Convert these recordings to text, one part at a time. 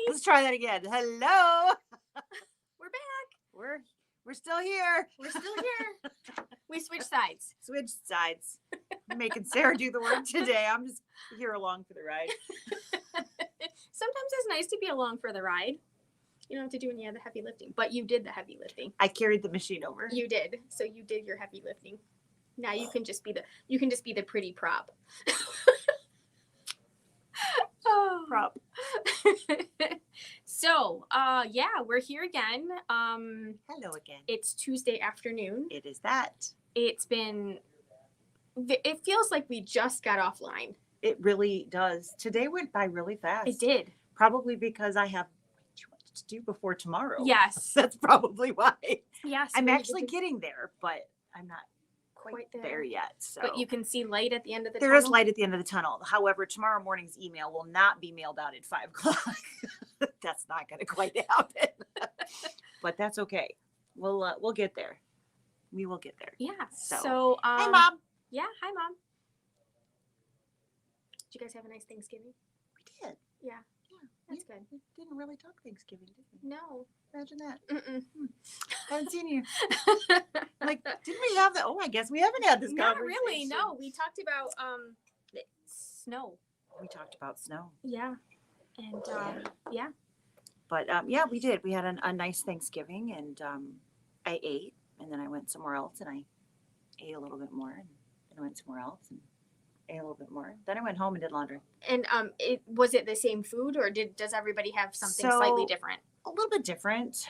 Let's try that again. Hello. We're back. We're still here. We're still here. We switched sides. Switched sides. I'm making Sarah do the work today. I'm just here along for the ride. Sometimes it's nice to be along for the ride. You don't have to do any of the heavy lifting, but you did the heavy lifting. I carried the machine over. You did. So you did your heavy lifting. Now you can just be the pretty prop. Prop. So, yeah, we're here again. Hello again. It's Tuesday afternoon. It is that. It feels like we just got offline. It really does. Today went by really fast. It did. Probably because I have too much to do before tomorrow. Yes. That's probably why. Yes. I'm actually getting there, but I'm not quite there yet. So. But you can see light at the end of the tunnel. There is light at the end of the tunnel. However, tomorrow morning's email will not be mailed out at 5 o'clock. That's not going to quite happen. But that's okay. We'll get there. We will get there. Yeah. So hey, Mom. Yeah. Hi, Mom. Did you guys have a nice Thanksgiving? We did. Yeah. That's good. We didn't really talk Thanksgiving, did we? No. Imagine that. Mm-mm. Haven't seen you. Like, didn't we have that? Oh, I guess we haven't had this Not conversation. really. No, we talked about snow. We talked about snow. Yeah. And yeah. But yeah, we did. We had a nice Thanksgiving, and I ate, and then I went somewhere else, and I ate a little bit more, and then I went somewhere else, and ate a little bit more. Then I went home and did laundry. And was it the same food, or does everybody have something slightly different? A little bit different.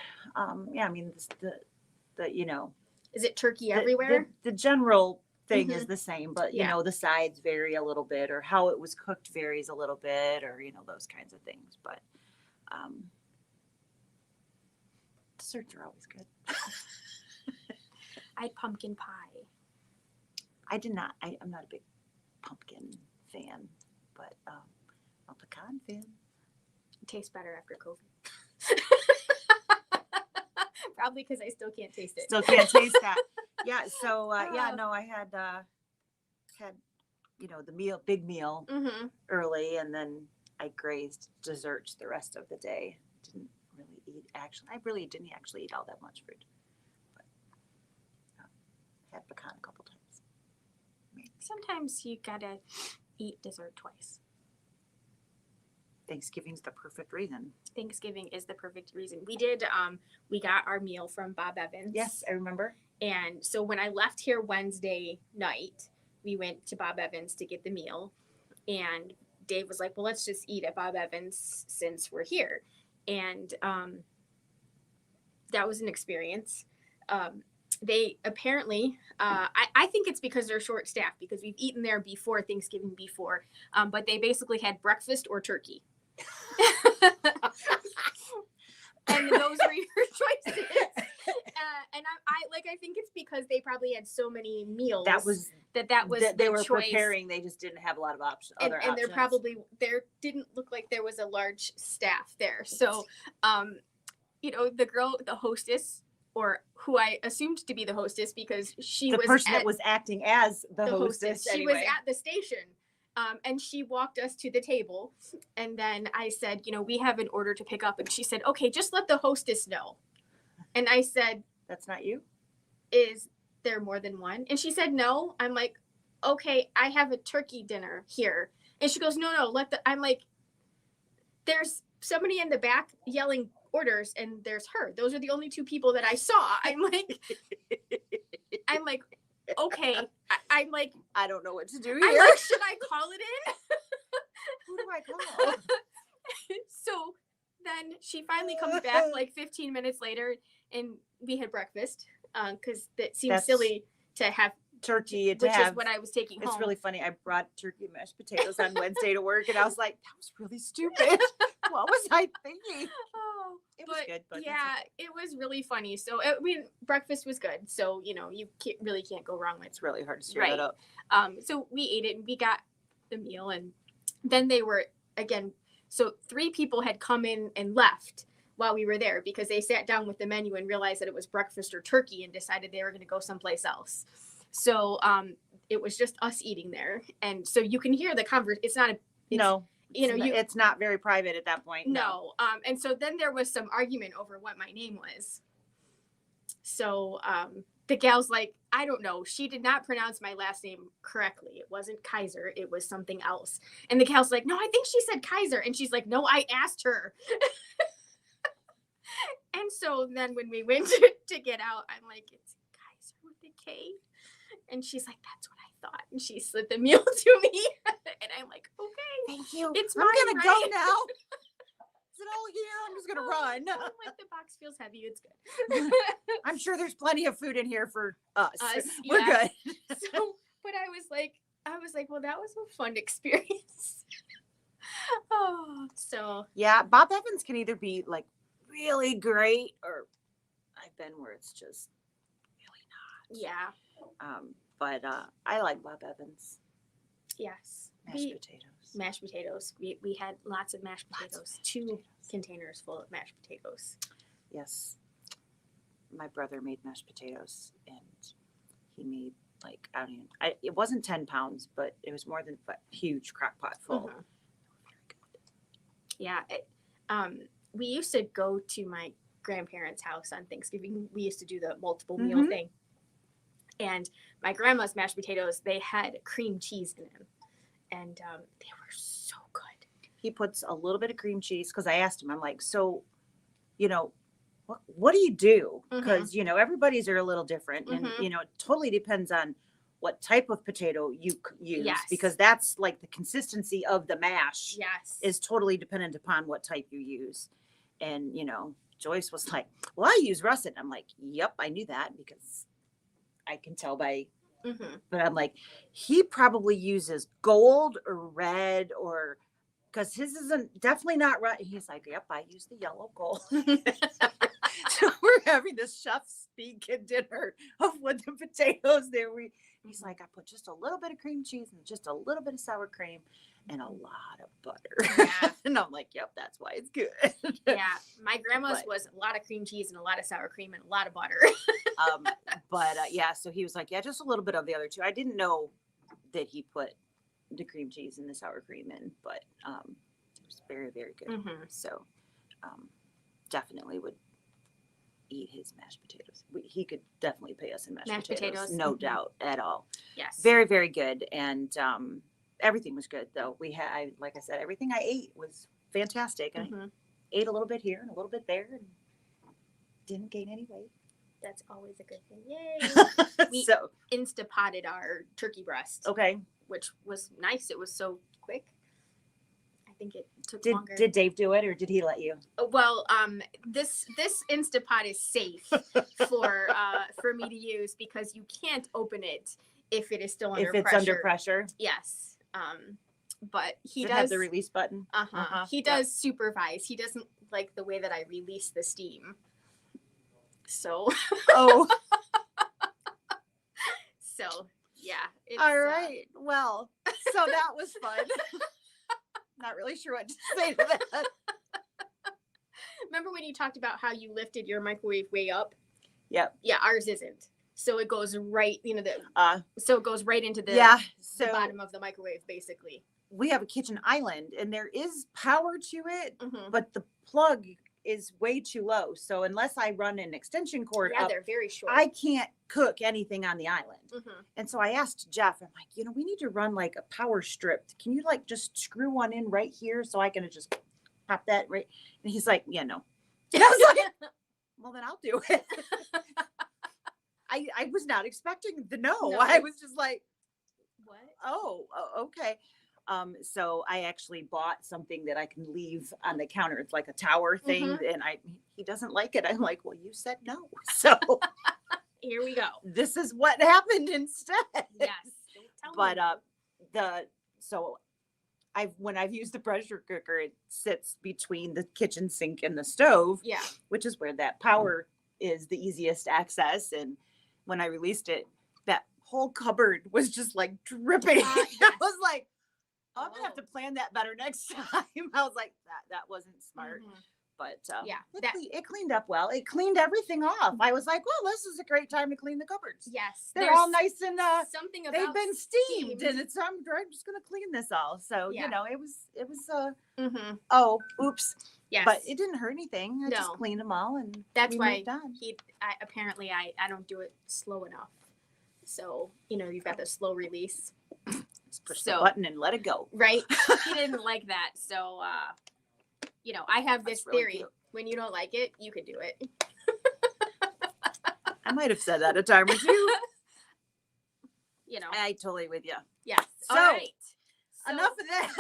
Yeah, I mean the you know. Is it turkey everywhere? The general thing is the same, but you know the sides vary a little bit, or how it was cooked varies a little bit, or you know those kinds of things. But desserts are always good. I had pumpkin pie. I did not. I'm not a big pumpkin fan, but I'm a pecan fan. It tastes better after COVID. Probably because I still can't taste it. Still can't taste that. Yeah. So yeah, no, I had you know the big meal early, and then I grazed desserts the rest of the day. Didn't really eat. Actually, I really didn't actually eat all that much food. But had pecan a couple times. Sometimes you gotta eat dessert twice. Thanksgiving's the perfect reason. Thanksgiving is the perfect reason. We did, we got our meal from Bob Evans. Yes, I remember. And so when I left here Wednesday night, we went to Bob Evans to get the meal. And Dave was like, well, let's just eat at Bob Evans since we're here. And that was an experience. They apparently, I think it's because they're short staffed, because we've eaten there before Thanksgiving before, but they basically had breakfast or turkey. And those were your choices. And I think it's because they probably had so many meals that was they were choice. Preparing. They just didn't have a lot of options. And there didn't look like there was a large staff there. So, you know, the hostess, or who I assumed to be the hostess because she was the person that was acting as the hostess. She was at the station. And she walked us to the table, and then I said, you know, we have an order to pick up. And she said, okay, just let the hostess know. And I said, that's not you? Is there more than one? And she said, no. I'm like, okay, I have a turkey dinner here. And she goes, no, I'm like, there's somebody in the back yelling orders, and there's her. Those are the only two people that I saw. I'm like, okay. I'm like, I don't know what to do here. I'm like, should I call it in? Who do I call? So then she finally comes back like 15 minutes later, and we had breakfast because that seems silly to have turkey, which is what I was taking home. It's really funny. I brought turkey and mashed potatoes on Wednesday to work, and I was like, that was really stupid. What was I thinking? It was good, but yeah, it was really funny. So I mean, breakfast was good. So you know, you really can't go wrong with. It's really hard to screw that up. So we ate it, and we got the meal, and then they were again. So 3 people had come in and left while we were there because they sat down with the menu and realized that it was breakfast or turkey and decided they were going to go someplace else. So it was just us eating there, and so you can hear the conversation. you know, it's not very private at that point. No. And so then there was some argument over what my name was. So the gal's like, I don't know. She did not pronounce my last name correctly. It wasn't Kaiser. It was something else. And the gal's like, no, I think she said Kaiser. And she's like, no, I asked her. And so then when we went to get out, I'm like, it's Kaiser with a K. And she's like, that's what I thought. And she slid the meal to me. And I'm like, okay. Thank you. It's I'm mine, going to right? go now. Is it all here? I'm just going to run. I'm like, the box feels heavy. It's good. I'm sure there's plenty of food in here for us. We're yeah. good. So, but I was like, well, that was a fun experience. Oh, so. Yeah, Bob Evans can either be like really great or I've been where it's just really not. Yeah. But I like Bob Evans. Yes. Mashed potatoes. Mashed potatoes. We had lots of mashed potatoes. 2 containers full of mashed potatoes. Yes. My brother made mashed potatoes and he made like, I don't even, it wasn't 10 pounds, but it was more than a huge crock pot full. Mm-hmm. Very good. Yeah. We used to go to my grandparents' house on Thanksgiving. We used to do the multiple meal thing. And my grandma's mashed potatoes, they had cream cheese in them. And they were so good. He puts a little bit of cream cheese because I asked him, I'm like, so, you know, what do you do? Because, you know, everybody's are a little different. And, you know, it totally depends on what type of potato you use. Yes. Because that's like the consistency of the mash Yes. is totally dependent upon what type you use. And, you know, Joyce was like, well, I use russet. I'm like, yep, I knew that because I can tell by, but I'm like, he probably uses gold or red or, because his isn't definitely not right. He's like, yep, I use the yellow gold. So we're having this chef's speak at dinner of what the potatoes there. He's like, I put just a little bit of cream cheese and just a little bit of sour cream and a lot of butter. Yeah. And I'm like, yep, that's why it's good. Yeah. My grandma's was a lot of cream cheese and a lot of sour cream and a lot of butter. Yeah, so he was like, yeah, just a little bit of the other two. I didn't know that he put the cream cheese and the sour cream in, but it was very, very good. So definitely would eat his mashed potatoes. He could definitely pay us in mashed potatoes. No doubt at all. Yes. Very, very good. And everything was good though. Like I said, everything I ate was fantastic. I ate a little bit here and a little bit there and didn't gain any weight. That's always a good thing. Yay. We So Instapotted our turkey breast. Okay. Which was nice. It was so quick. I think it took Did longer. Did Dave do it or did he let you? Well, this Instapot is safe for me to use because you can't open it if it is still under pressure. If it's under pressure. Yes. But he Does does it have the release button. He does supervise. He doesn't like the way that I release the steam. So. Oh. So yeah. All right. Well, so that was fun. Not really sure what to say to that. Remember when you talked about how you lifted your microwave way up? Yep. Yeah, ours isn't. So it goes right, so it goes right into the bottom of the microwave, basically. We have a kitchen island, and there is power to it, but the plug is way too low. So unless I run an extension cord up, they're very short. I can't cook anything on the island. And so I asked Jeff, I'm like, we need to run like a power strip. Can you like just screw one in right here so I can just pop that right? And he's like, yeah, no. And I was like, well, then I'll do it. I was not expecting the no. I was just like, what? Oh, okay. So I actually bought something that I can leave on the counter. It's like a tower thing, and he doesn't like it. I'm like, well, you said no, so here we go. This is what happened instead. Yes, but when I've used the pressure cooker, it sits between the kitchen sink and the stove. Yeah, which is where that power is the easiest access. And when I released it, that whole cupboard was just like dripping. Yes. I was like, I'm gonna have to plan that better next time. I was like, that wasn't smart. but Yeah, it cleaned up well. It cleaned everything off. I was like, well, this is a great time to clean the cupboards. yes, They're all nice and something they've about been steamed, and I'm just gonna clean this all. So Yeah. it was Mm-hmm. oops. Yes, But it didn't hurt anything. I No. just cleaned them all, and that's we why moved on. apparently I don't do it slow enough. So you've got the slow release. Just push the button and let it go. Right? He didn't like that. So I have this That's really theory: cute. when you don't like it, you can do it. I might have said that a time or two. You know. I totally with you. Yes. So, all right. So, enough of that.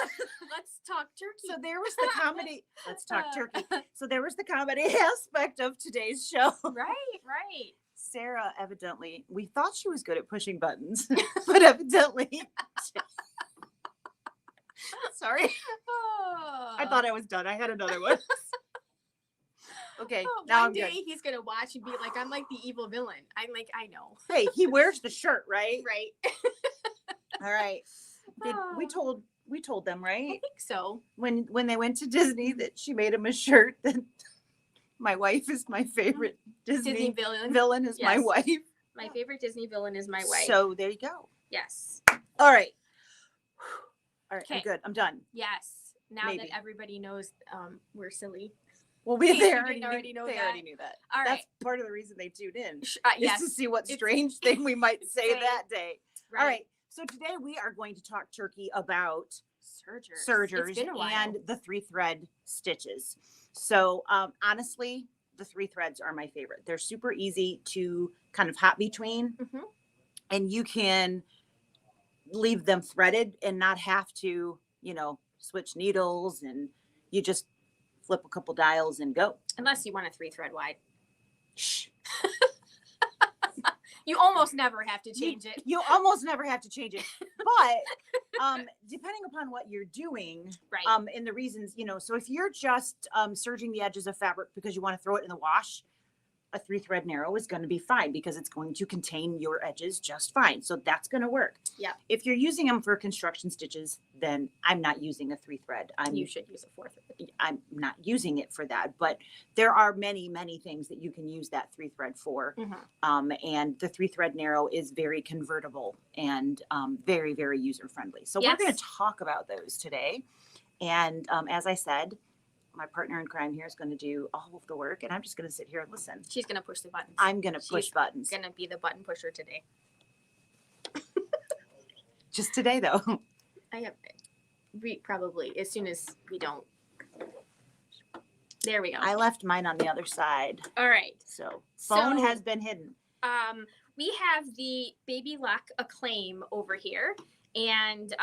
Let's talk turkey. So there was the comedy. Let's talk turkey. So there was the comedy aspect of today's show. Right. Sarah, evidently, we thought she was good at pushing buttons, but evidently, sorry, I thought I was done. I had another one. Okay, now one I'm day good. he's gonna watch and be like, "I'm like the evil villain." I'm like, I know. Hey, he wears the shirt, right? Right. All right. We told them, I right? think so. When they went to Disney, that she made him a shirt that my wife is my favorite Disney villain. Villain is my Yes. wife. My favorite Disney villain is my wife. So there you go. Yes. All right. All right. I'm Okay. good. I'm done. Yes. Now Maybe. that everybody knows we're silly. Well, They they already know they that. already knew that. All right. That's part of the reason they tuned in. Is Yes. to see what It's- strange thing we might say Say. that day. Right. All right. So today we are going to talk turkey about Sergers. It's been a while. and the 3-thread stitches. So honestly, the 3 threads are my favorite. They're super easy to kind of hop between, Mhm. and you can leave them threaded and not have to, switch needles, and you just flip a couple dials and go. Unless you want a 3-thread wide. Shh. You almost never have to change it. You almost never have to change it. But depending upon what you're doing, Right. and the reasons, so if you're just serging the edges of fabric because you want to throw it in the wash, a 3-thread narrow is going to be fine because it's going to contain your edges just fine. So that's going to work. Yeah. If you're using them for construction stitches, then I'm not using a 3-thread. You should use a 4-thread. I'm not using it for that, but there are many, many things that you can use that 3-thread for. Mm-hmm. And the 3-thread narrow is very convertible and very, very user friendly. So Yes. we're going to talk about those today. And as I said, my partner in crime here is going to do all of the work, and I'm just going to sit here and listen. She's going to push the buttons. I'm going to push She's buttons. going to be the button pusher today. Just today, though. Probably as soon as we don't. There we go. I left mine on the other side. All right. So phone So- has been hidden. We have the Baby Lock Acclaim over here, and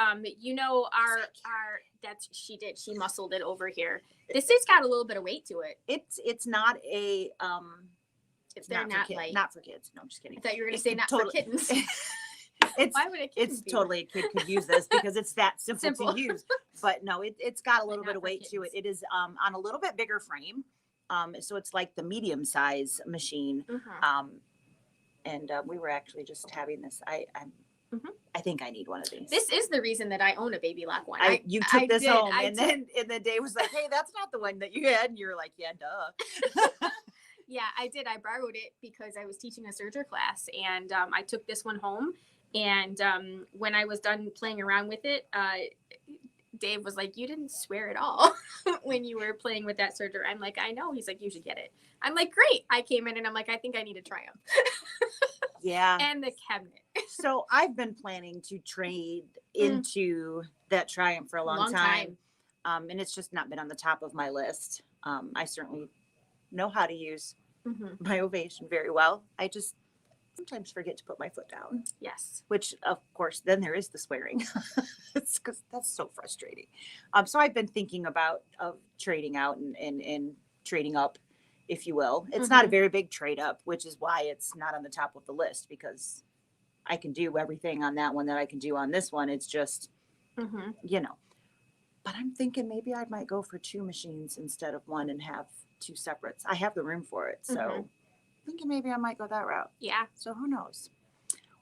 she muscled it over here. This has got a little bit of weight to it. It's not a it's They're not for light. not for kids. No, I'm just kidding. I thought you were going to It's say not totally- for kittens. It's Why would a kitten it's be totally a kid could use this because it's that simple. Simple. to use. But no, it's got a little not bit of for weight to it. kittens. It is on a little bit bigger frame. So it's like the medium size machine. Mhm. And we were actually just having this. Mhm. I think I need one of these. This is the reason that I own a Baby Lock one. You took this did. home, I and did. then Dave was like, "Hey, that's not the one that you had," and you were like, "Yeah, duh." Yeah, I did. I borrowed it because I was teaching a serger class, and I took this one home. And when I was done playing around with it, Dave was like, "You didn't swear at all when you were playing with that serger." I'm like, "I know." He's like, "You should get it." I'm like, "Great." I came in and I'm like, "I think I need a Triumph." Yeah. And the cabinet. So I've been planning to trade into that Triumph for a long time. And it's just not been on the top of my list. I certainly know how to use Mhm. my Ovation very well. I just sometimes forget to put my foot down, Yes. which of course then there is the swearing. It's because that's so frustrating. So I've been thinking about trading out and trading up, if you will. It's not a very big trade up, which is why it's not on the top of the list, because I can do everything on that one that I can do on this one. It's just, Mm-hmm. but I'm thinking maybe I might go for 2 machines instead of one and have 2 separates. I have the room for it. So Mhm. thinking maybe I might go that route. Yeah. So who knows?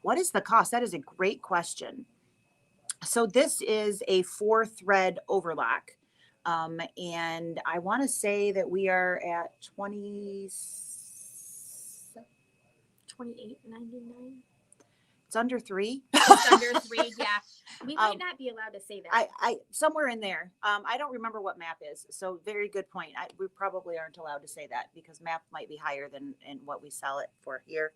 What is the cost? That is a great question. So this is a 4-thread overlock. And I want to say that we are at 20. 28.99. It's under 3. It's under 3. Yeah, we might not be allowed to say that. I somewhere in there. I don't remember what MAP is. So very good point. We probably aren't allowed to say that because MAP might be higher than in what we sell it for here.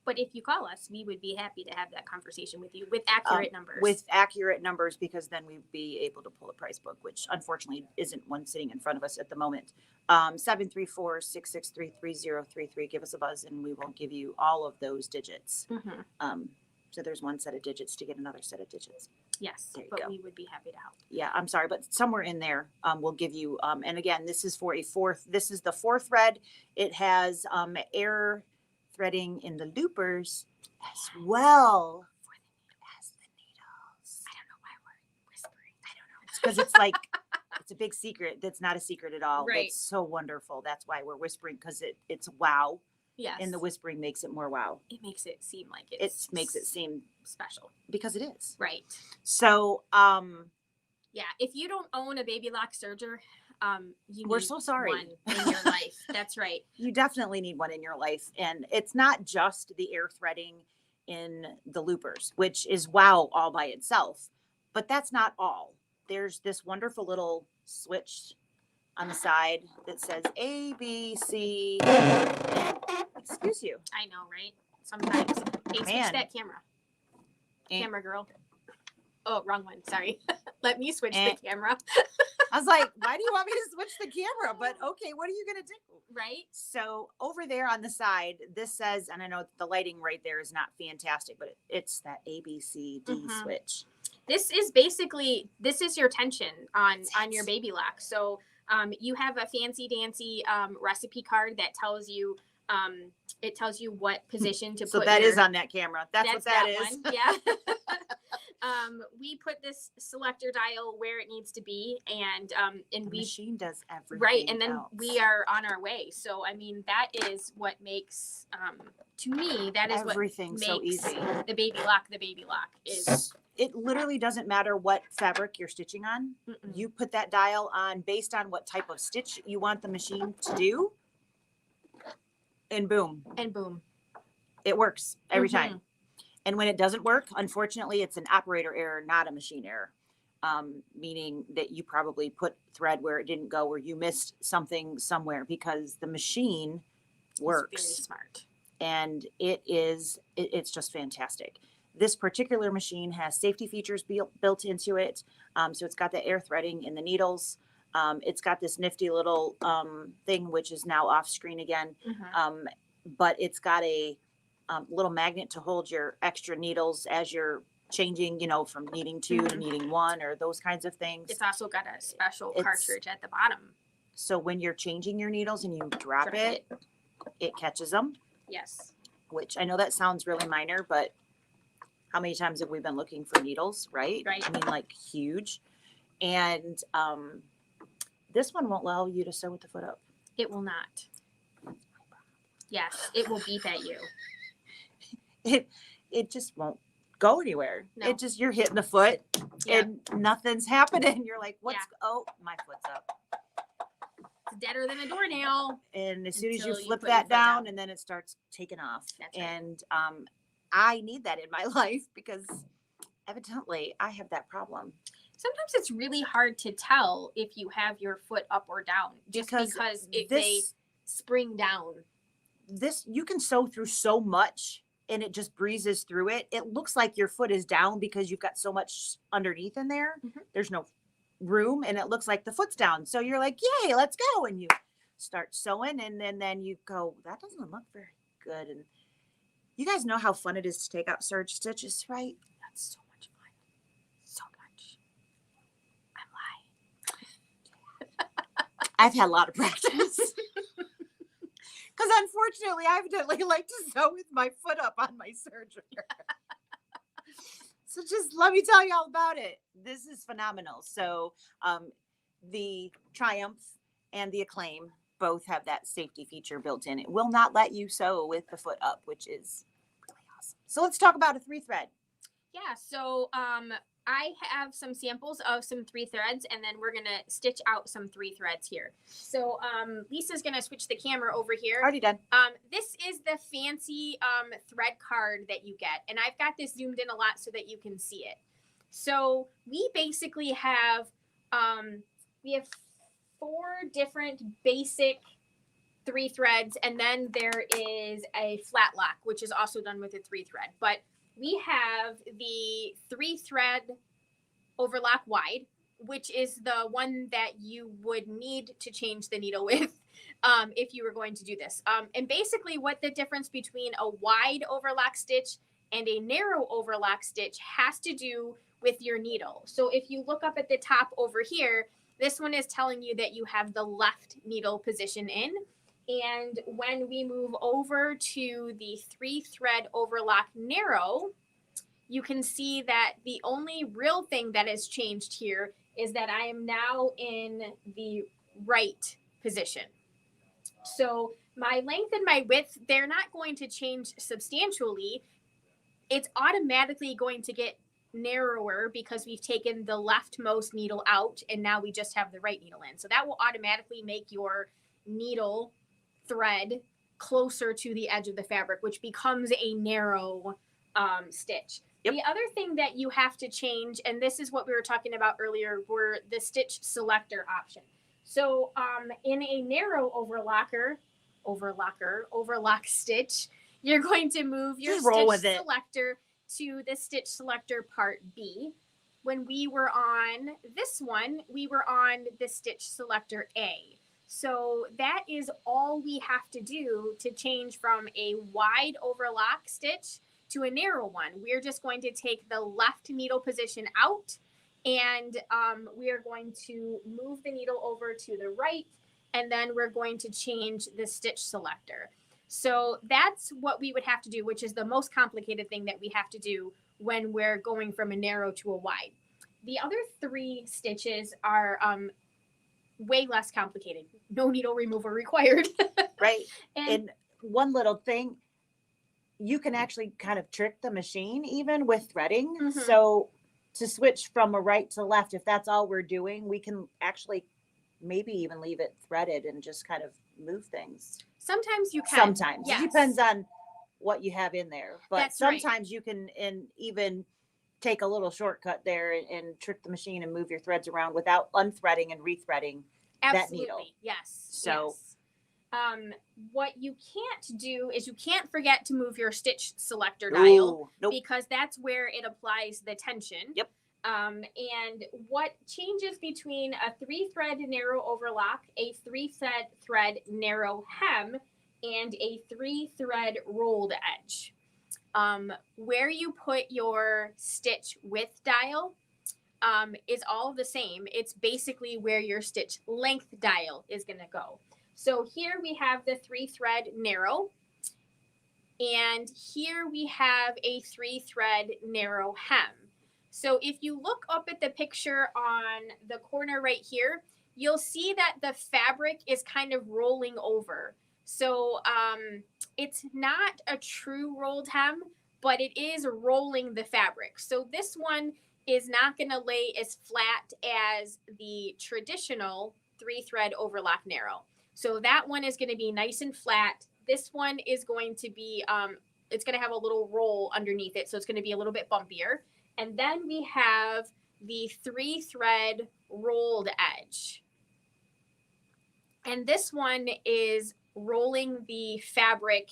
But if you call us, we would be happy to have that conversation with you with accurate numbers. With accurate numbers, because then we'd be able to pull a price book, which unfortunately isn't one sitting in front of us at the moment. 734-663-3033. Give us a buzz and we will give you all of those digits. Mm-hmm. So there's one set of digits to get another set of digits. Yes, There you but go. we would be happy to help. Yeah, I'm sorry, but somewhere in there, we'll give you, and again, this is for this is the 4 thread. It has air threading in the loopers as well as the needles. I don't know why we're whispering. I don't know. It's because it's like, it's a big secret. That's not a secret at all. Right. It's so wonderful. That's why we're whispering, because it's wow. Yes. And the whispering makes it more wow. It makes it seem like It it's makes it seem special. because it is. Right. So, Yeah, if you don't own a baby lock serger, you We're need so sorry. one in your life. That's right. you definitely need one in your life. And it's not just the air threading in the loopers, which is wow all by itself. But that's not all. There's this wonderful little switch on the side that says A, B, C. Excuse you. I know, right? Sometimes. Hey, switch Man. that camera. And- Camera girl. Oh, wrong one. Sorry. Let me switch And- the camera. I was like, why do you want me to switch the camera? But okay, what are you going to do? Right? So over there on the side, this says, and I know the lighting right there is not fantastic, but it's that A, B, C, D Mhm. switch. This is basically, this is your tension on your baby lock. So you have a fancy dancy recipe card that tells you, it tells you what position to So put that your, is on that camera. That's what that is. one. Yeah. We put this selector dial where it needs to be, and The we machine does everything. right, and then else. we are on our way. So I mean, that is what makes to me that is everything what so makes easy. the baby lock is. It literally doesn't matter what fabric you're stitching on. Mm-mm. You put that dial on based on what type of stitch you want the machine to do, and boom, And boom, it works every Mhm. time. And when it doesn't work, unfortunately, it's an operator error, not a machine error. Meaning that you probably put thread where it didn't go, or you missed something somewhere, because the machine It's works. very smart. And it's just fantastic. This particular machine has safety features built into it. So it's got the air threading in the needles. It's got this nifty little thing, which is now off screen again. Mhm. But it's got a little magnet to hold your extra needles as you're changing, from needing 2 to Mhm. needing 1, or those kinds of things. It's also got a special It's- cartridge at the bottom. So when you're changing your needles and you drop it, it catches them. Yes. Which I know that sounds really minor, but how many times have we been looking for needles, right? Right. I mean, like huge. And this one won't allow you to sew with the foot up. It will not. Yes, it will beep at you. It just won't go anywhere. No. It just, you're hitting the foot Yeah. and nothing's happening. You're like, Yeah. oh, my foot's up. It's deader than a doornail. And as soon as you Until you flip put your that foot down, down. and then it starts taking off. That's right. And I need that in my life, because evidently I have that problem. Sometimes it's really hard to tell if you have your foot up or down, just because they spring down. This, you can sew through so much and it just breezes through it. It looks like your foot is down because you've got so much underneath in there. Mhm. There's no room, and it looks like the foot's down. So you're like, yay, let's go. And you start sewing, and then you go, that doesn't look very good. And you guys know how fun it is to take out serge stitches, right? That's so much fun. So much. I'm lying. I've had a lot of practice. Because unfortunately, I evidently like to sew with my foot up on my serger. So just let me tell you all about it. This is phenomenal. So the Triumph and the Acclaim both have that safety feature built in. It will not let you sew with the foot up, which is really awesome. So let's talk about a 3 thread. Yeah, so I have some samples of some 3 threads, and then we're gonna stitch out some 3 threads here. So Lisa's gonna switch the camera over here. Already done. This is the fancy thread card that you get, and I've got this zoomed in a lot so that you can see it. So we basically have 4 different basic 3 threads, and then there is a flat lock, which is also done with a 3 thread. But we have the 3 thread overlock wide, which is the one that you would need to change the needle with if you were going to do this. And basically what the difference between a wide overlock stitch and a narrow overlock stitch has to do with your needle. So if you look up at the top over here, this one is telling you that you have the left needle position in. And when we move over to the 3 thread overlock narrow, you can see that the only real thing that has changed here is that I am now in the right position. So my length and my width, they're not going to change substantially. It's automatically going to get narrower because we've taken the leftmost needle out and now we just have the right needle in. So that will automatically make your needle thread closer to the edge of the fabric, which becomes a narrow stitch. Yep. The other thing that you have to change, and this is what we were talking about earlier, were the stitch selector option. So in a narrow overlock stitch, you're going to move your stitch selector to the stitch selector part B. When we were on this one, we were on the stitch selector A. So that is all we have to do to change from a wide overlock stitch to a narrow one. We're just going to take the left needle position out, and we are going to move the needle over to the right, and then we're going to change the stitch selector. So that's what we would have to do, which is the most complicated thing that we have to do when we're going from a narrow to a wide. The other 3 stitches are way less complicated. No needle removal required. Right. And one little thing, you can actually kind of trick the machine even with threading. Mm-hmm. So to switch from a right to left, if that's all we're doing, we can actually maybe even leave it threaded and just kind of move things. Sometimes you can. Sometimes. Yes. It depends on what you have in there. But that's sometimes right. You can even take a little shortcut there and trick the machine and move your threads around without unthreading and rethreading that needle. Yes. So yes. What you can't do is you can't forget to move your stitch selector dial. Nope. Because that's where it applies the tension. Yep. And what changes between a 3-thread narrow overlock, a 3-thread narrow hem, and a 3-thread rolled edge. Where you put your stitch width dial is all the same. It's basically where your stitch length dial is going to go. So here we have the 3-thread narrow, and here we have a 3-thread narrow hem. So if you look up at the picture on the corner right here, you'll see that the fabric is kind of rolling over. So it's not a true rolled hem, but it is rolling the fabric. So this one is not going to lay as flat as the traditional 3-thread overlock narrow. So that one is going to be nice and flat. This one is going to be, it's going to have a little roll underneath it. So it's going to be a little bit bumpier. And then we have the 3-thread rolled edge. And this one is rolling the fabric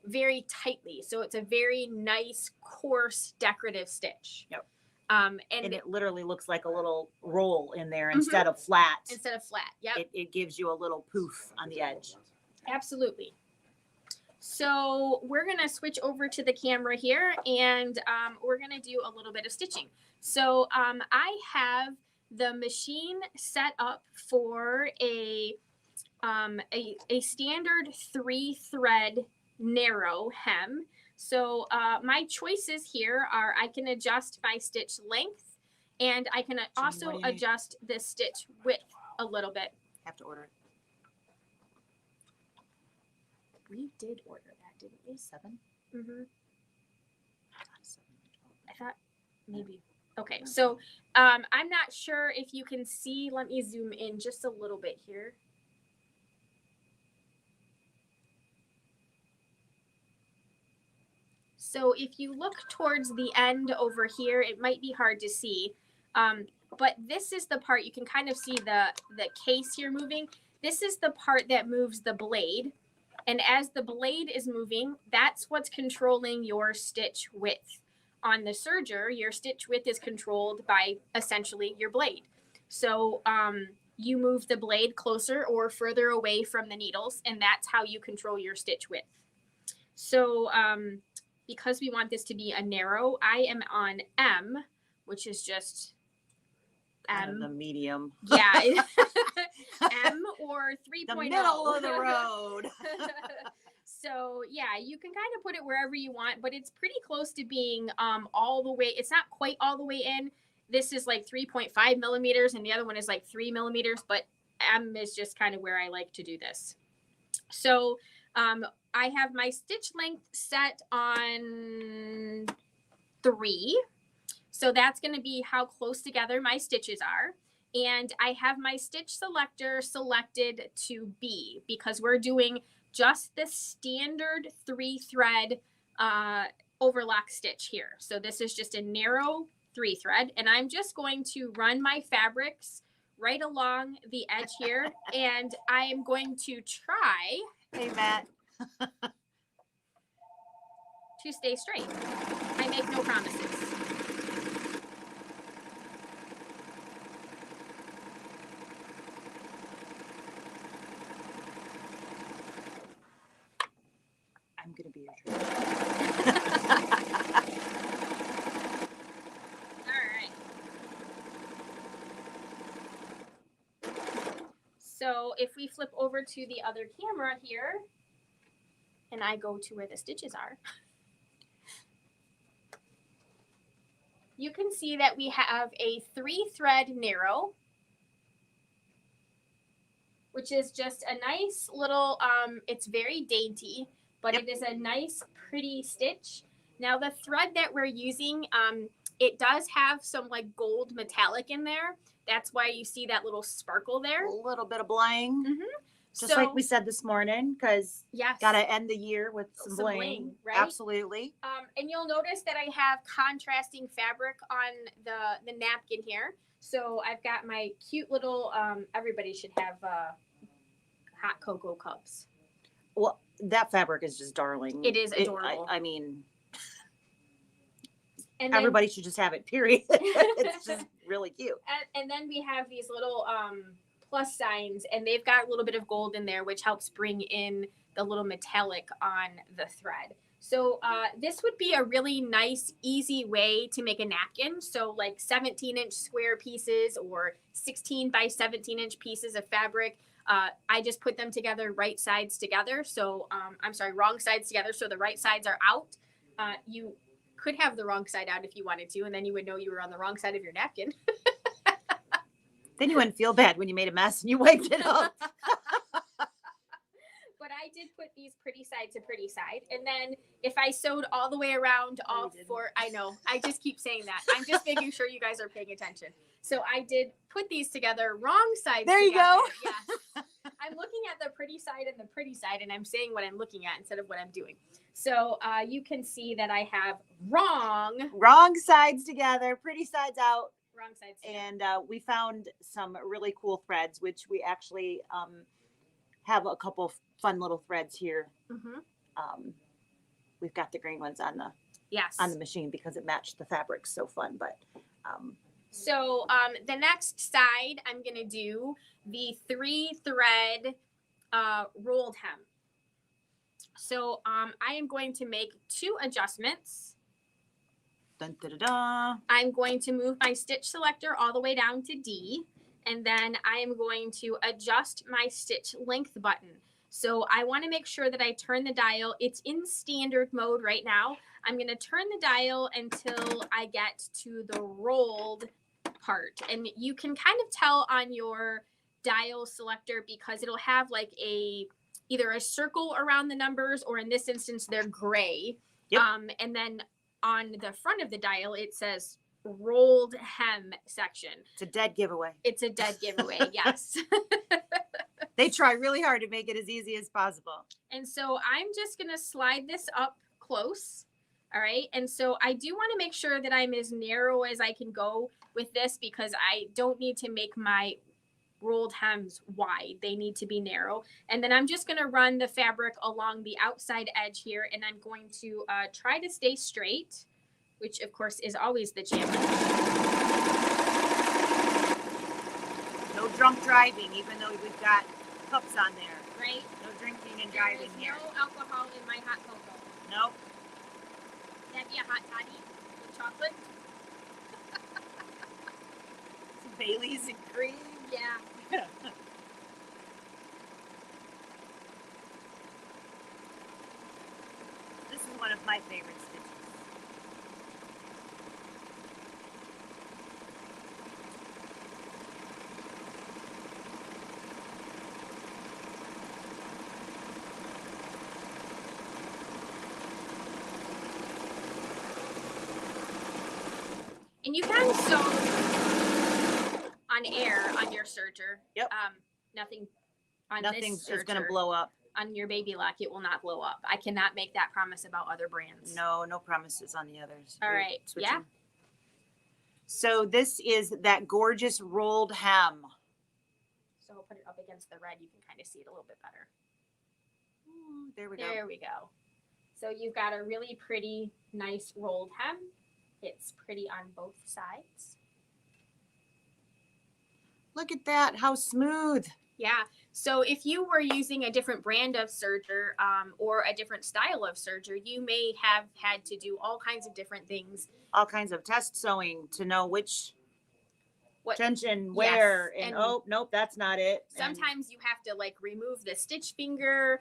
very tightly. So it's a very nice, coarse, decorative stitch. Yep. And it literally looks like a little roll in there instead of flat. Instead of flat, yep. It gives you a little poof on the edge. Absolutely. So we're going to switch over to the camera here, and we're going to do a little bit of stitching. So I have the machine set up for a standard 3-thread narrow hem. So my choices here are I can adjust my stitch length, and I can also adjust the stitch width a little bit. Have to order it. We did order that, didn't we? 7? Mm-hmm. I thought maybe. Okay, so I'm not sure if you can see. Let me zoom in just a little bit here. So if you look towards the end over here, it might be hard to see. But this is the part you can kind of see the case here moving. This is the part that moves the blade. And as the blade is moving, that's what's controlling your stitch width. On the serger, your stitch width is controlled by essentially your blade. So you move the blade closer or further away from the needles, and that's how you control your stitch width. So because we want this to be a narrow, I am on M, which is just M. The medium. Yeah. M or 3.0. The middle of the road. So yeah, you can kind of put it wherever you want, but it's pretty close to being all the way. It's not quite all the way in. This is like 3.5 millimeters and the other one is like 3 millimeters, but M is just kind of where I like to do this. So I have my stitch length set on 3. So that's going to be how close together my stitches are. And I have my stitch selector selected to B because we're doing just the standard 3-thread overlock stitch here. So this is just a narrow 3-thread, and I'm just going to run my fabrics right along the edge here, and I am going to try. Hey, Matt. To stay straight. I make no promises. I'm going to be your true. All right. So if we flip over to the other camera here, and I go to where the stitches are, you can see that we have a 3-thread narrow, which is just a nice little, it's very dainty, but Yep. it is a nice, pretty stitch. Now the thread that we're using, it does have some like gold metallic in there. That's why you see that little sparkle there. A little bit of bling. Mm-hmm. Just like we said this morning, because yes, got to end the year with some bling. Right? Absolutely. And you'll notice that I have contrasting fabric on the napkin here. So I've got my cute little, everybody should have hot cocoa cups. Well, that fabric is just darling. It is adorable. I mean, and then, everybody should just have it, period. It's just really cute. And then we have these little plus signs, and they've got a little bit of gold in there, which helps bring in the little metallic on the thread. So this would be a really nice, easy way to make a napkin. So like 17-inch square pieces or 16 by 17-inch pieces of fabric. I just put them together, right sides together. So I'm sorry, wrong sides together. So the right sides are out. You could have the wrong side out if you wanted to, and then you would know you were on the wrong side of your napkin. Then you wouldn't feel bad when you made a mess and you wiped it up. But I did put these pretty side to pretty side. And then if I sewed all the way around all four, I know, I just keep saying that. I'm just making sure you guys are paying attention. So I did put these together, wrong sides there you together. go. Yes. I'm looking at the pretty side and the pretty side, and I'm saying what I'm looking at instead of what I'm doing. So you can see that I have wrong sides together, pretty sides out. Wrong sides together. And we found some really cool threads, which we actually have a couple fun little threads here. Mm-hmm. We've got the green ones on the yes machine because it matched the fabric so fun. But so the next side, I'm gonna do the 3-thread rolled hem. So I am going to make 2 adjustments. Dun, da, da, da. I'm going to move my stitch selector all the way down to D, and then I am going to adjust my stitch length button. So I want to make sure that I turn the dial. It's in standard mode right now. I'm going to turn the dial until I get to the rolled part. And you can kind of tell on your dial selector because it'll have like either a circle around the numbers, or in this instance, they're gray. Yep. And then on the front of the dial, it says rolled hem section. It's a dead giveaway. It's a dead giveaway, yes. They try really hard to make it as easy as possible. And so I'm just going to slide this up close. All right. And so I do want to make sure that I'm as narrow as I can go with this, because I don't need to make my rolled hems wide. They need to be narrow. And then I'm just going to run the fabric along the outside edge here, and I'm going to try to stay straight, which of course is always the challenge. No drunk driving, even though we've got cups on there. Right? No drinking and driving here. There is no alcohol in my hot cocoa. Nope. That'd be a hot toddy with chocolate. Some Baileys and cream. Yeah. This is one of my favorite stitches. And you can sew on air on your serger. Yep. Nothing on Nothing this is going to serger. blow up. On your baby lock, it will not blow up. I cannot make that promise about other brands. No promises on the others. All We're right. switching. Yeah. So this is that gorgeous rolled hem. So I'll put it up against the red. You can kind of see it a little bit better. Ooh, there we go. There we go. So you've got a really pretty, nice rolled hem. It's pretty on both sides. Look at that. How smooth. Yeah. So if you were using a different brand of serger or a different style of serger, you may have had to do all kinds of different things. All kinds of test sewing to know which What tension where. Yes, And and oh, nope, that's not it. And sometimes you have to like remove the stitch finger,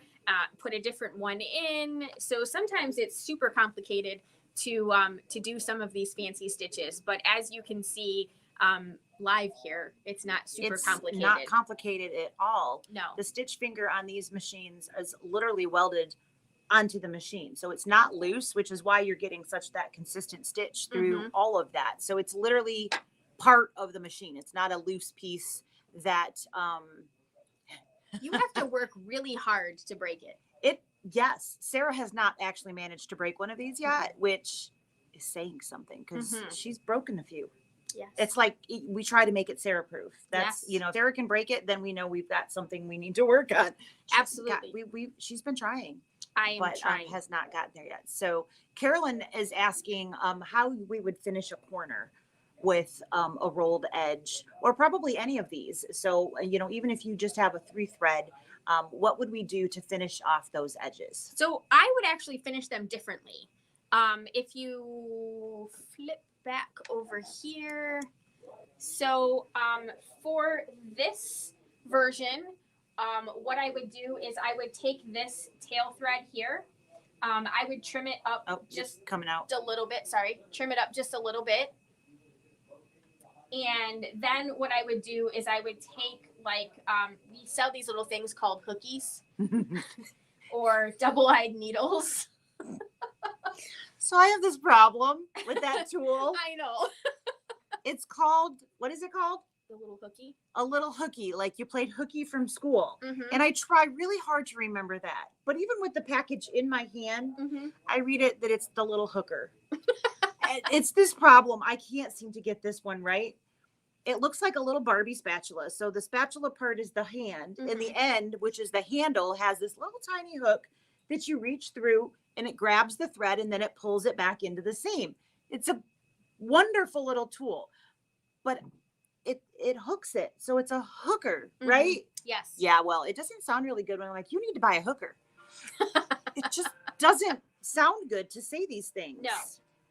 put a different one in. So sometimes it's super complicated to do some of these fancy stitches. But as you can see live here, it's not super complicated. It's not complicated at all. No. The stitch finger on these machines is literally welded onto the machine. So it's not loose, which is why you're getting such that consistent stitch through all of that. So it's literally part of the machine. It's not a loose piece that You have to work really hard to break it. Yes, Sarah has not actually managed to break one of these yet, which is saying something because she's broken a few. Yes. It's like we try to make it Sarah proof. That's, Yes. if Sarah can break it, then we know we've got something we need to work on. Absolutely. She's been trying, I am but trying. has not gotten there yet. So Carolyn is asking how we would finish a corner with a rolled edge, or probably any of these. So, even if you just have a 3-thread, what would we do to finish off those edges? So I would actually finish them differently. If you flip back over here. So for this version, what I would do is I would take this tail thread here. I would trim it up just coming out a little bit. Sorry, trim it up just a little bit. And then what I would do is I would take we sell these little things called hookies or double-eyed needles. So I have this problem with that tool. I know. It's called, what is it called? The little hooky. A little hooky, like you played hooky from school. Mm-hmm. And I try really hard to remember that. But even with the package in my hand, I read it that it's the little hooker. It's this problem. I can't seem to get this one right. It looks like a little Barbie spatula. So the spatula part is the hand, and the end, which is the handle, has this little tiny hook that you reach through, and it grabs the thread, and then it pulls it back into the seam. It's a wonderful little tool, but it hooks it. So it's a hooker, right? Yes. Yeah, well, it doesn't sound really good when I'm like, you need to buy a hooker. It just doesn't sound good to say these things. No.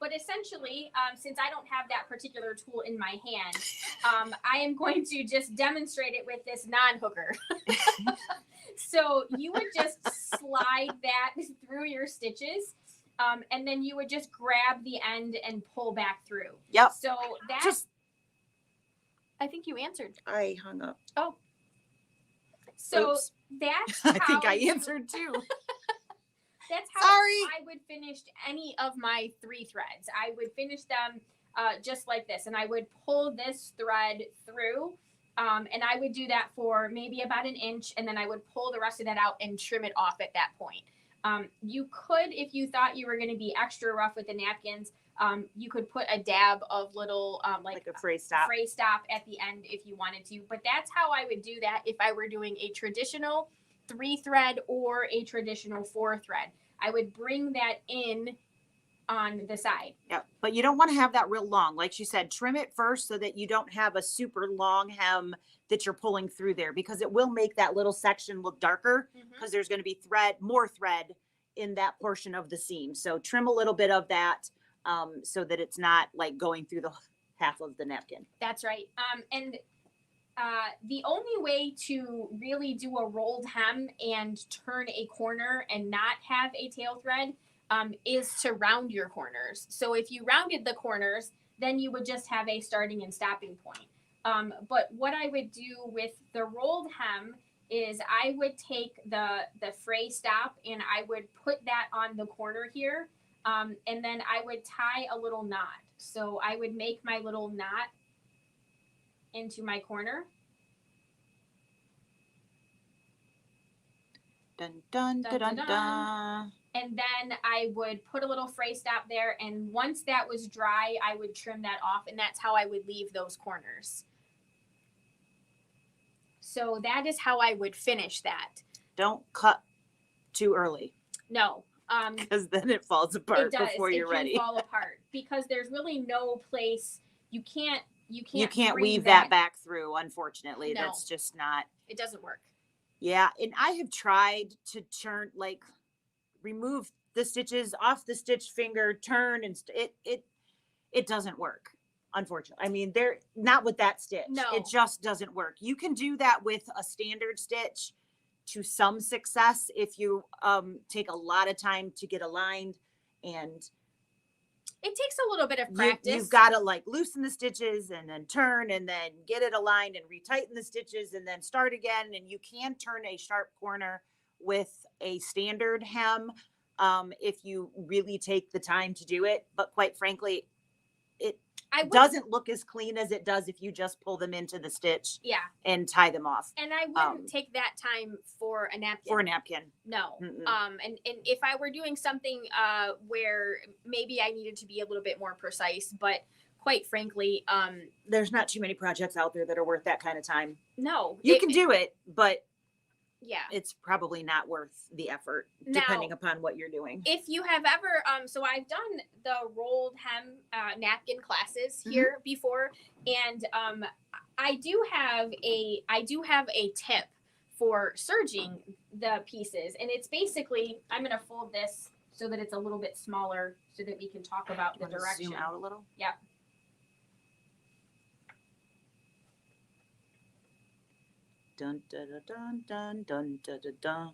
But essentially, since I don't have that particular tool in my hand, I am going to just demonstrate it with this non-hooker. So you would just slide that through your stitches, and then you would just grab the end and pull back through. Yep. So that's... I think you answered. I hung up. Oh. So Oops. that's I how think I answered too. That's how Sorry. I would finish any of my 3 threads. I would finish them just like this. And I would pull this thread through. And I would do that for maybe about 1 inch, and then I would pull the rest of that out and trim it off at that point. You could, if you thought you were going to be extra rough with the napkins, you could put a dab of little like a fray stop at the end if you wanted to. But that's how I would do that if I were doing a traditional 3-thread or a traditional 4-thread. I would bring that in on the side. Yeah, but you don't want to have that real long. Like she said, trim it first so that you don't have a super long hem that you're pulling through there, because it will make that little section look darker because there's going to be more thread in that portion of the seam. So trim a little bit of that so that it's not like going through the half of the napkin. That's right. And the only way to really do a rolled hem and turn a corner and not have a tail thread is to round your corners. So if you rounded the corners, then you would just have a starting and stopping point. But what I would do with the rolled hem is I would take the fray stop and I would put that on the corner here. And then I would tie a little knot. So I would make my little knot into my corner. Dun, dun, dun, dun, dun, dun. And then I would put a little fray stop there. And once that was dry, I would trim that off. And that's how I would leave those corners. So that is how I would finish that. Don't cut too early. No. Because then it falls apart before you're ready. It can fall apart because there's really no place. You can't weave that back through, unfortunately. No. That's just not. It doesn't work. Yeah. And I have tried to turn, like, remove the stitches off the stitch finger, turn, and it doesn't work, unfortunately. I mean, they're not with that stitch. No. It just doesn't work. You can do that with a standard stitch to some success if you take a lot of time to get aligned, and it takes a little bit of practice. You've got to like loosen the stitches and then turn and then get it aligned and retighten the stitches and then start again. And you can turn a sharp corner with a standard hem if you really take the time to do it. But quite frankly, it doesn't look as clean as it does if you just pull them into the stitch and tie them off. And I wouldn't take that time for a napkin. No. And if I were doing something where maybe I needed to be a little bit more precise, but quite frankly, there's not too many projects out there that are worth that kind of time. No. You can do it, but yeah, it's probably not worth the effort depending upon what you're doing. If you have ever, so I've done the rolled hem napkin classes here before, and I do have a tip for serging the pieces, and it's basically, I'm going to fold this so that it's a little bit smaller so that we can talk about the direction. Zoom out a little. Yep. Dun dun dun dun dun dun dun dun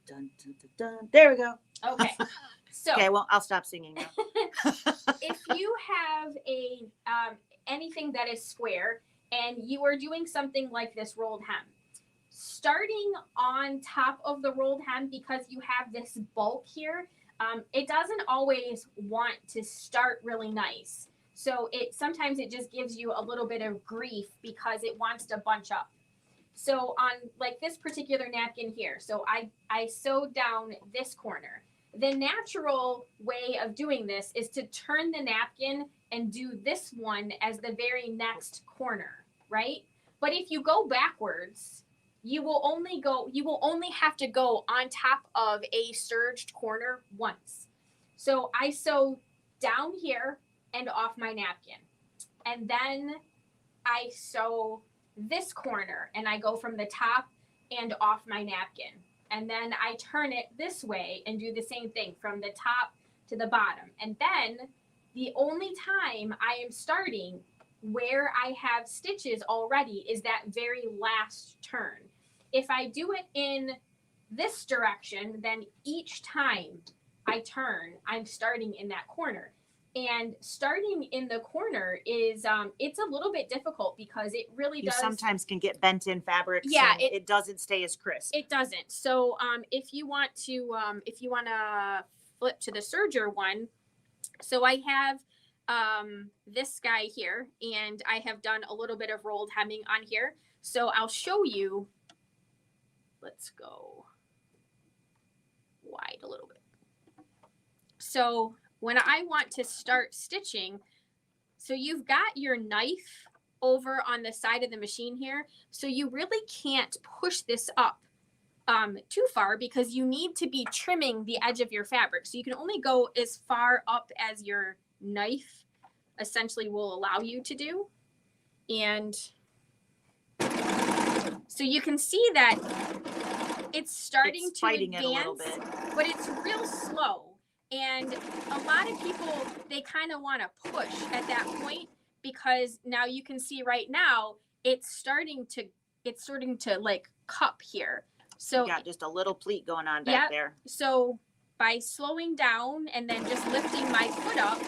dun dun dun. There we go. Okay. So okay, well, I'll stop singing now. If you have a anything that is square and you are doing something like this rolled hem, starting on top of the rolled hem because you have this bulk here, it doesn't always want to start really nice. So sometimes it just gives you a little bit of grief because it wants to bunch up. So on like this particular napkin here, so I sewed down this corner. The natural way of doing this is to turn the napkin and do this one as the very next corner, right? But if you go backwards, you will only have to go on top of a serged corner once. So I sew down here and off my napkin. And then I sew this corner and I go from the top and off my napkin. And then I turn it this way and do the same thing from the top to the bottom. And then the only time I am starting where I have stitches already is that very last turn. If I do it in this direction, then each time I turn, I'm starting in that corner. And starting in the corner is, it's a little bit difficult because it really does. You sometimes can get bent in fabrics. Yeah. It doesn't stay as crisp. It doesn't. So if you want to flip to the serger one, so I have this guy here, and I have done a little bit of rolled hemming on here. So I'll show you. Let's go wide a little bit. So when I want to start stitching, so you've got your knife over on the side of the machine here. So you really can't push this up too far because you need to be trimming the edge of your fabric. So you can only go as far up as your knife essentially will allow you to do. And so you can see that it's starting to advance, but it's real slow. And a lot of people, they kind of want to push at that point because now you can see right now it's starting to like cup here. So you got just a little pleat going on back there. So by slowing down and then just lifting my foot up,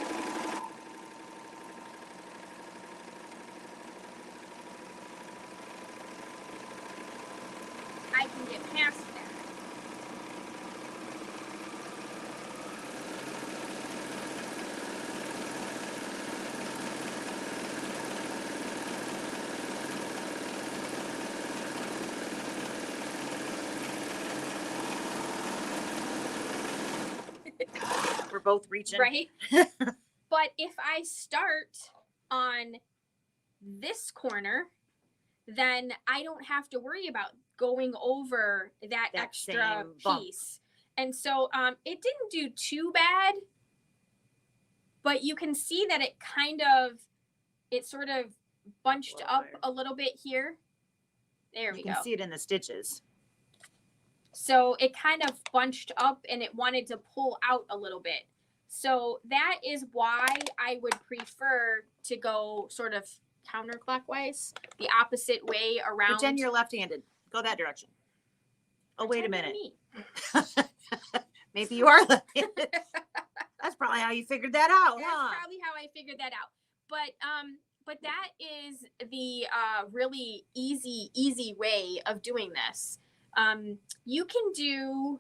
I can get past that. We're both reaching. Right? But if I start on this corner, then I don't have to worry about going over that extra piece. And so it didn't do too bad, but you can see that it sort of bunched up a little bit here. There we go. You can see it in the stitches. So it kind of bunched up and it wanted to pull out a little bit. So that is why I would prefer to go sort of counterclockwise, the opposite way around. Pretend you're left-handed. Go that direction. Oh, wait a minute. Maybe you are left-handed. That's probably how you figured that out. That's probably how I figured that out. But that is the really easy way of doing this. You can do,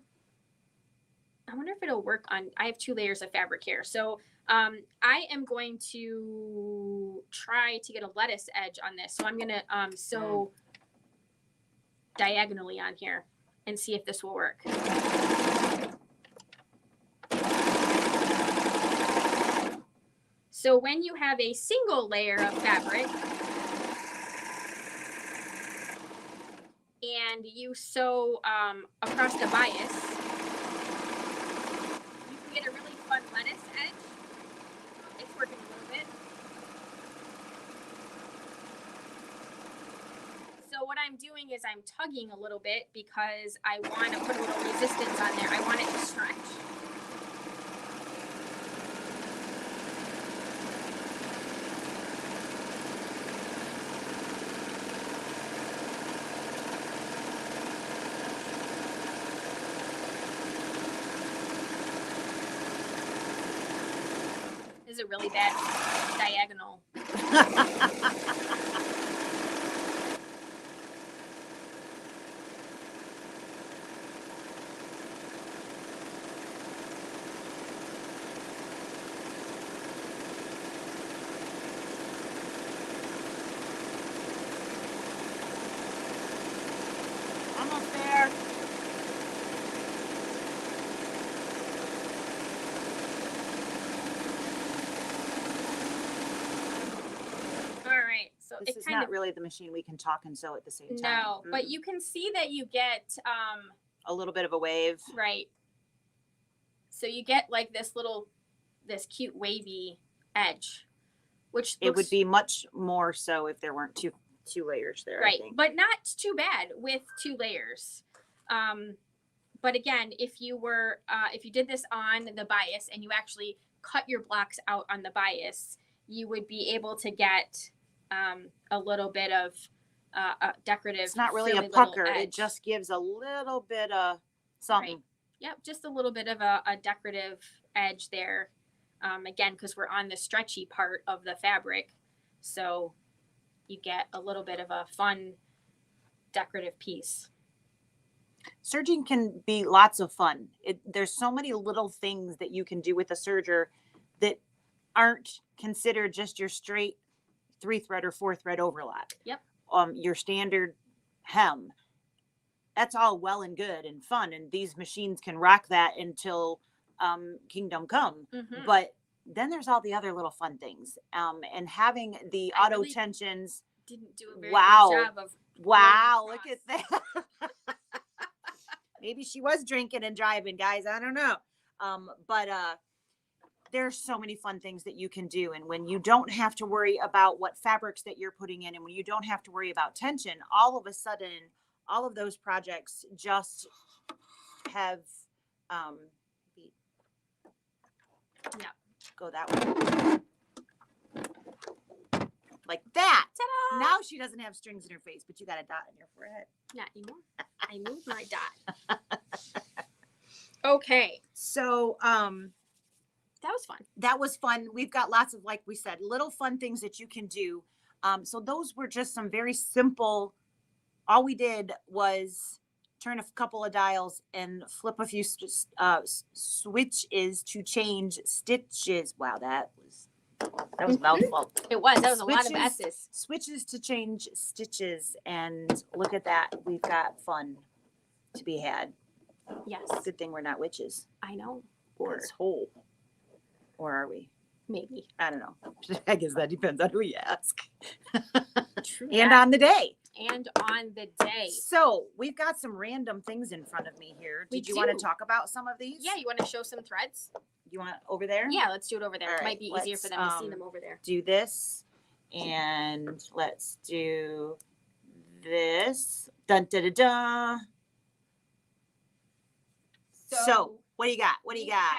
I wonder if it'll work on, I have 2 layers of fabric here. So I am going to try to get a lettuce edge on this. So I'm going to sew diagonally on here and see if this will work. So when you have a single layer of fabric and you sew across the bias, you can get a really fun lettuce edge. It's working a little bit. So what I'm doing is I'm tugging a little bit because I want to put a little resistance on there. I want it to stretch. This is a really bad diagonal. Almost there. So this is not really the machine we can talk and sew at the same time. No, but you can see that you get a little bit of a wave. Right. So you get like this cute wavy edge, which it would be much more so if there weren't two layers there. Right, I think. But not too bad with 2 layers. But again, if you did this on the bias and you actually cut your blocks out on the bias, you would be able to get a little bit of a decorative. It's not really a pucker. It just gives a little bit of something. Right. Yep, just a little bit of a decorative edge there. Again, because we're on the stretchy part of the fabric, so you get a little bit of a fun decorative piece. Serging can be lots of fun. There's so many little things that you can do with a serger that aren't considered just your straight 3-thread or 4-thread overlap. Yep. Your standard hem. That's all well and good and fun, and these machines can rock that until kingdom come. Mhm. But then there's all the other little fun things, and having the I auto really tensions. Didn't do a very Wow. good job of Wow, going look at that. Maybe she was drinking and driving, guys. I don't know. But there's so many fun things that you can do. And when you don't have to worry about what fabrics that you're putting in, and when you don't have to worry about tension, all of a sudden, all of those projects just have, Yeah. go that way. Like that. Ta-da! Now she doesn't have strings in her face, but you got a dot in your forehead. Not anymore. I moved my dot. Okay. So, That was fun. that was fun. We've got lots of, like we said, little fun things that you can do. So those were just some very simple. All we did was turn a couple of dials and flip a few switches to change stitches. Wow, that was a mouthful. It was. That was a lot of Switches. S's. Switches to change stitches, and look at that. We've got fun to be had. Yes. Good thing we're not witches I know. or whole. Or are we? Maybe. I don't know. I guess that depends on who you ask. True. And on the day. And on the day. So we've got some random things in front of me here. We Did you want do. to talk about some of these? Yeah, you want to show some threads? You want over there? Yeah, let's do it over there. All It right, might be easier for them to see let's, them over there. Do this. And let's do this. Dun da da da. So what do you got? What do you got?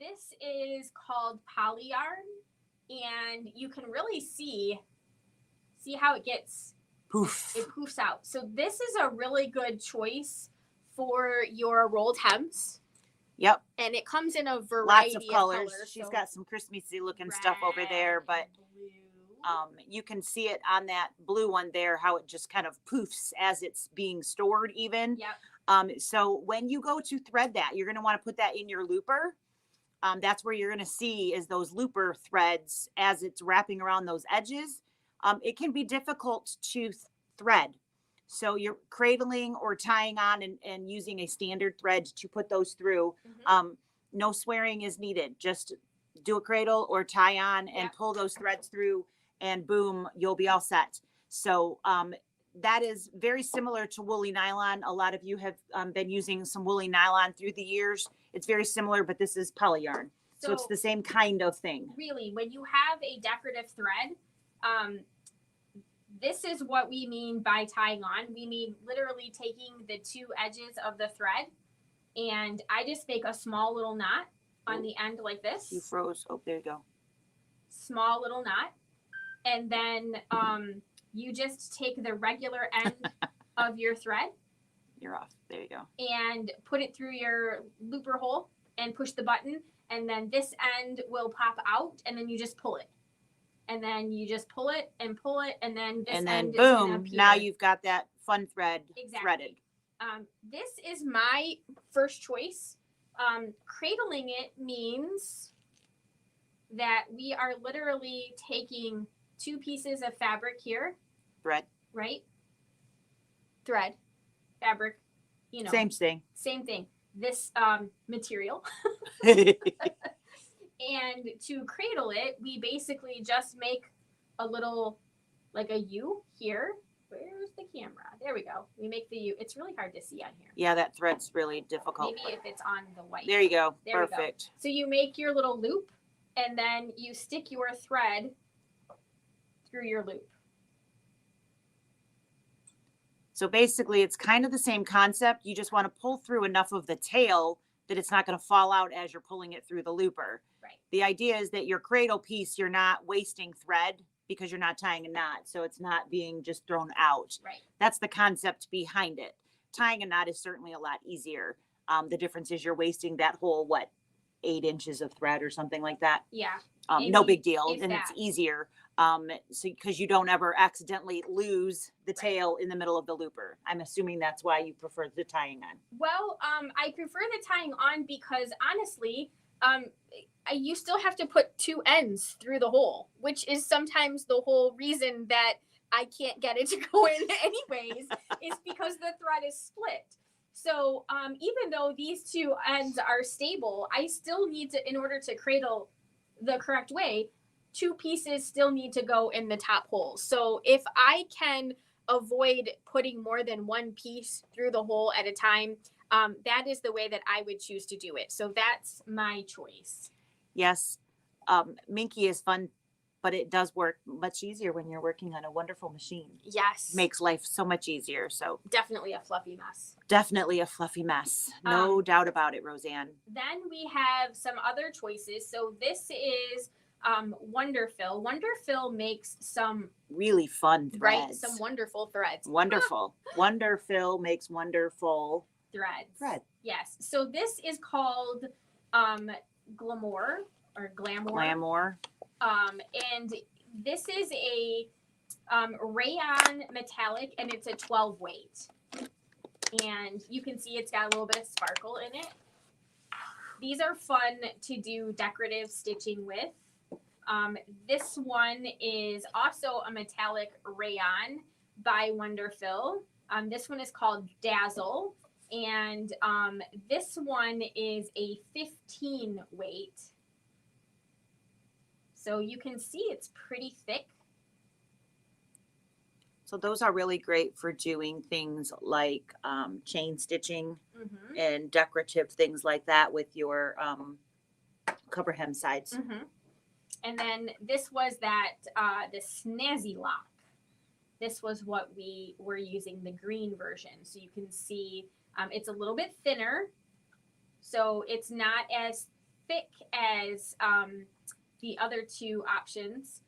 This is called polyyarn, and you can really see how it gets, Poof. it poofs out. So this is a really good choice for your rolled hems, Yep. and it comes in a variety Lots of colors. colors. She's so got some Christmassy looking stuff over there, red, but blue. you can see it on that blue one there, how it just kind of poofs as it's being stored even. Yep. So when you go to thread that, you're going to want to put that in your looper. That's where you're going to see is those looper threads as it's wrapping around those edges. It can be difficult to thread. So you're cradling or tying on and using a standard thread to put those through. Mm-hmm. No swearing is needed. Just do a cradle or tie on and Yep. pull those threads through, and boom, you'll be all set. So that is very similar to woolly nylon. A lot of you have been using some woolly nylon through the years. It's very similar, but this is polyyarn. So it's the same kind of thing. Really, when you have a decorative thread, this is what we mean by tying on. We mean literally taking the two edges of the thread, and I just make a small little knot on the end like this. You froze. Oh, there you go. Small little knot. And then you just take the regular end of your thread. You're off. There you go. And put it through your looper hole and push the button. And then this end will pop out, and then you just pull it. And then you just pull it, and then this end is going to boom, appear. now you've got that fun thread threaded. This is my first choice. Cradling it means that we are literally taking two pieces of fabric here. Thread. Right? Thread. Fabric. You know. Same thing. Same thing. This material. And to cradle it, we basically just make a little, like a U here. Where's the camera? There we go. We make the U. It's really hard to see on here. Yeah, that thread's really difficult. Maybe if it's on the white. There you go. There we go. Perfect. So you make your little loop, and then you stick your thread through your loop. So basically, it's kind of the same concept. You just want to pull through enough of the tail that it's not going to fall out as you're pulling it through the looper. Right. The idea is that your cradle piece, you're not wasting thread because you're not tying a knot. So it's not being just thrown out. Right. That's the concept behind it. Tying a knot is certainly a lot easier. The difference is you're wasting that whole, 8 inches of thread or something like that. Yeah. No big deal. If And that. it's easier. So because you don't ever accidentally lose the tail in the middle of the looper. I'm assuming that's why you prefer the tying on. Well, I prefer the tying on because honestly, you still have to put 2 ends through the hole, which is sometimes the whole reason that I can't get it to go in anyways, is because the thread is split. So even though these 2 ends are stable, I still need to, in order to cradle the correct way, 2 pieces still need to go in the top hole. So if I can avoid putting more than 1 piece through the hole at a time, that is the way that I would choose to do it. So that's my choice. Yes, Minky is fun, but it does work much easier when you're working on a wonderful machine. Yes. Makes life so much easier. So Definitely a fluffy mess. definitely a fluffy mess. No doubt about it, Roseanne. Then we have some other choices. So this is Wonderfill. Wonderfill makes some really fun threads. Right, some wonderful threads. Wonderful. Wonderfill makes wonderful thread. Yes. So this is called Glamour or Glamour. Glamour. And this is a rayon metallic, and it's a 12 weight. And you can see it's got a little bit of sparkle in it. These are fun to do decorative stitching with. This one is also a metallic rayon by Wonderfill. This one is called Dazzle. And this one is a 15 weight. So you can see it's pretty thick. So those are really great for doing things like chain stitching and decorative things like that with your cover hem sides. And then this was that the Snazzy Lock. This was what we were using, the green version. So you can see it's a little bit thinner. So it's not as thick as the other 2 options.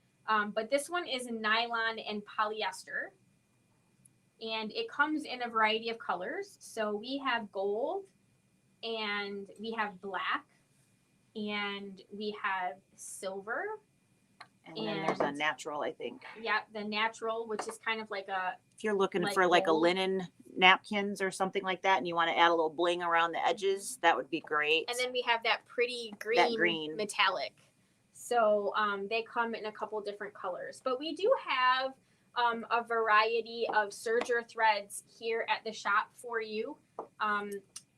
But this one is nylon and polyester. And it comes in a variety of colors. So we have gold, and we have black, and we have silver. And then there's a natural, I think. Yeah, the natural, which is kind of like a... If you're looking for like a linen napkins or something like that, and you want to add a little bling around the edges, that would be great. And then we have that pretty green metallic. So they come in a couple different colors. But we do have a variety of serger threads here at the shop for you.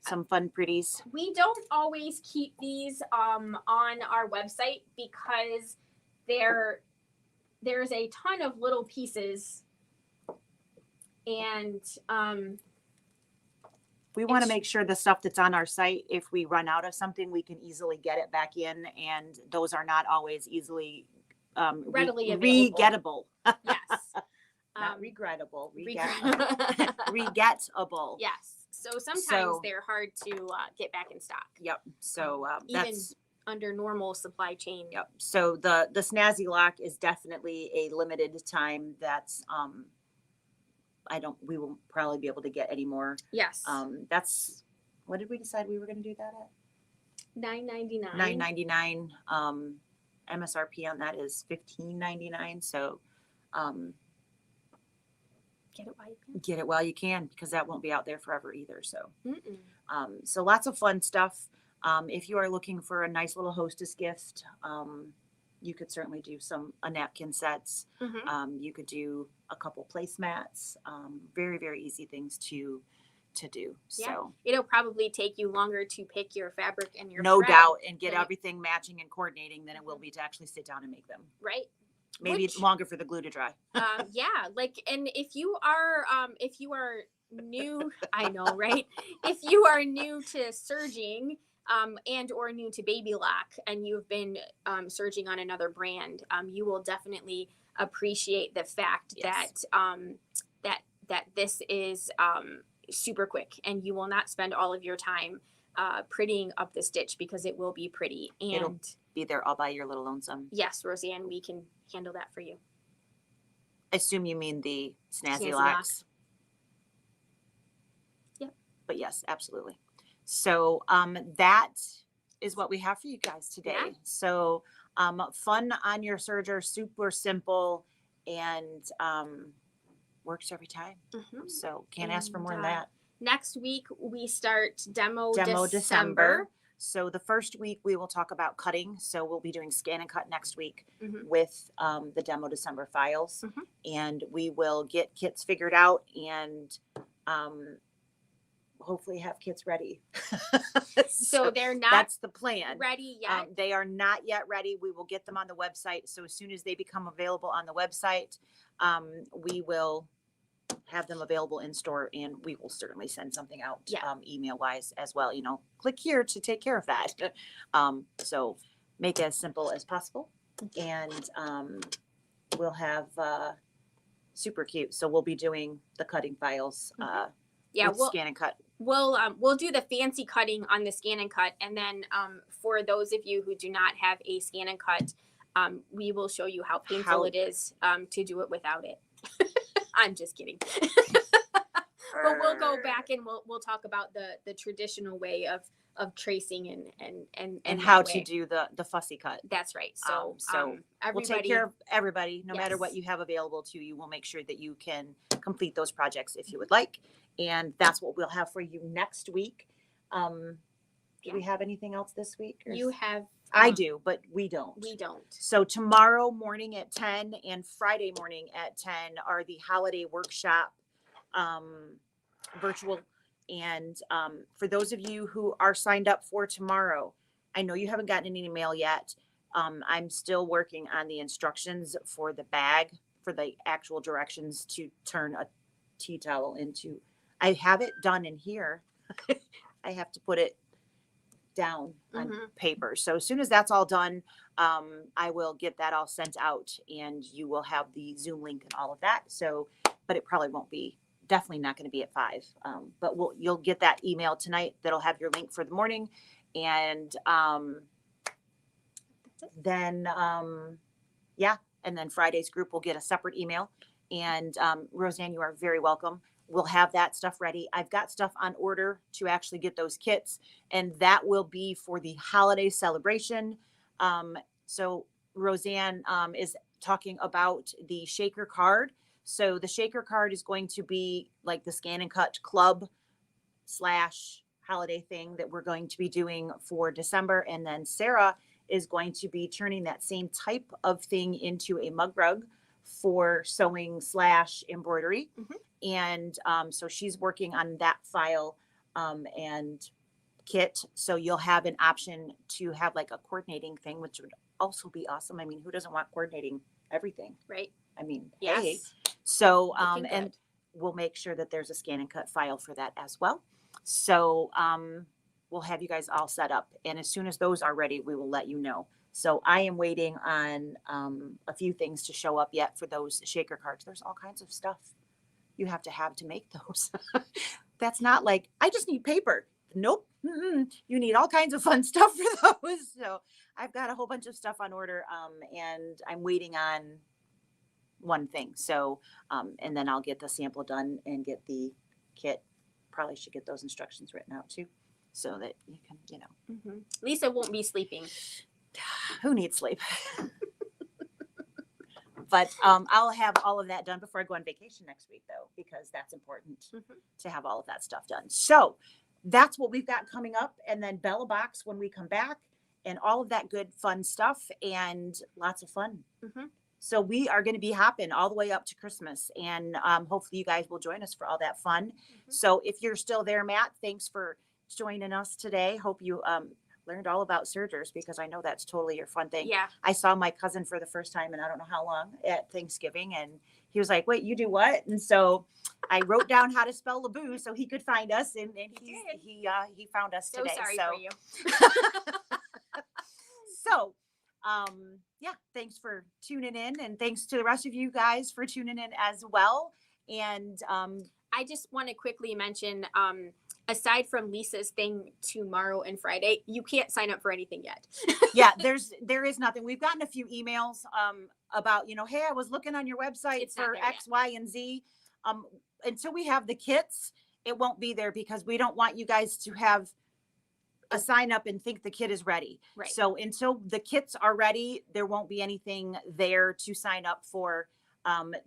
Some fun pretties. We don't always keep these on our website because there's a ton of little pieces. And we want to make sure the stuff that's on our site, if we run out of something, we can easily get it back in. And those are not always easily readily re-gettable. Yes. Not regrettable. Regrettable. Re-gettable. Yes. So sometimes they're hard to get back in stock. Yep. So even that's under normal supply chain. Yep. So the Snazzy Lock is definitely a limited time. That's we won't probably be able to get any more. Yes. That's, what did we decide we were going to do that at? $9.99. $9.99. MSRP on that is $15.99. So get it while you can. Get it while you can, because that won't be out there forever either. So so lots of fun stuff. If you are looking for a nice little hostess gift, you could certainly do a napkin sets. You could do a couple placemats. Very, very easy things to do. Yeah. So it'll probably take you longer to pick your fabric and your no thread doubt, and get everything matching and coordinating than it will be to actually sit down and make them. Right. Maybe longer for the glue to dry. Yeah, like, and if you are new, I know, right? If you are new to serging, and or new to Baby Lock, and you've been serging on another brand, you will definitely appreciate the fact Yes. that this is super quick, and you will not spend all of your time prettying up the stitch, because it will be pretty. And It'll be there all by your little lonesome. yes, Roseanne, we can handle that for you. I assume you mean the Snazzy Snazzy Locks. Yep. But yes, absolutely. So that is what we have for you guys today. Yeah. So fun on your serger, super simple, and works every time. So can't ask for more than that. Next week we start demo December. So the first week we will talk about cutting. So we'll be doing scan and cut next week Mhm. with the demo December files, Mhm. and we will get kits figured out and hopefully have kits ready. So they're not that's the plan. ready yet. They are not yet ready. We will get them on the website. So as soon as they become available on the website, we will have them available in store, and we will certainly send something out Yeah. Email wise as well. Click here to take care of that. So make it as simple as possible, and we'll have super cute. So we'll be doing the cutting files. Yeah, with scan and cut. We'll do the fancy cutting on the scan and cut, and then for those of you who do not have a scan and cut, we will show you how painful it is to do it without it. I'm just kidding. But we'll go back and we'll talk about the traditional way of tracing and how that to way. do the fussy cut. That's right. So We'll take care of everybody, no matter Yes. what you have available to you. We'll make sure that you can complete those projects if you would like. And that's what we'll have for you next week. Do we have anything else this week? You have. I do, but we don't. We don't. So tomorrow morning at 10 and Friday morning at 10 are the holiday workshop virtual. And for those of you who are signed up for tomorrow, I know you haven't gotten an email yet. I'm still working on the instructions for the bag, for the actual directions to turn a tea towel into. I have it done in here. I have to put it down on paper. So as soon as that's all done, I will get that all sent out, and you will have the Zoom link and all of that. So, but it probably won't be, definitely not going to be at 5. But you'll get that email tonight that'll have your link for the morning. And then Friday's group will get a separate email. And Roseanne, you are very welcome. We'll have that stuff ready. I've got stuff on order to actually get those kits, and that will be for the holiday celebration. So Roseanne is talking about the shaker card. So the shaker card is going to be like the scan and cut club / holiday thing that we're going to be doing for December. And then Sarah is going to be turning that same type of thing into a mug rug for sewing / embroidery. And so she's working on that file and kit. So you'll have an option to have like a coordinating thing, which would also be awesome. I mean, who doesn't want coordinating everything? Right. I mean, Yes. hey. So, Looking and good. we'll make sure that there's a scan and cut file for that as well. So we'll have you guys all set up. And as soon as those are ready, we will let you know. So I am waiting on a few things to show up yet for those shaker cards. There's all kinds of stuff you have to make those. That's not like, I just need paper. Nope. You need all kinds of fun stuff for those. So I've got a whole bunch of stuff on order, and I'm waiting on one thing. So, and then I'll get the sample done and get the kit. Probably should get those instructions written out too, so that you can, Lisa won't be sleeping. Who needs sleep? But I'll have all of that done before I go on vacation next week, though, because that's important to have all of that stuff done. So that's what we've got coming up. And then Bella Box when we come back, and all of that good, fun stuff, and lots of fun. So we are going to be hopping all the way up to Christmas, and hopefully you guys will join us for all that fun. So if you're still there, Matt, thanks for joining us today. Hope you learned all about sergers, because I know that's totally your fun thing. Yeah. I saw my cousin for the first time in I don't know how long at Thanksgiving, and he was like, wait, you do what? And so I wrote down how to spell Leabu so he could find us, and he found us So today. sorry So for you. So thanks for tuning in, and thanks to the rest of you guys for tuning in as well. And I just want to quickly mention, aside from Lisa's thing tomorrow and Friday, you can't sign up for anything yet. yeah, there is nothing. We've gotten a few emails about, hey, I was looking on your website It's not for there X, yet. Y, and Z. Until we have the kits, it won't be there, because we don't want you guys to have a sign up and think the kit is ready. Right. So until the kits are ready, there won't be anything there to sign up for.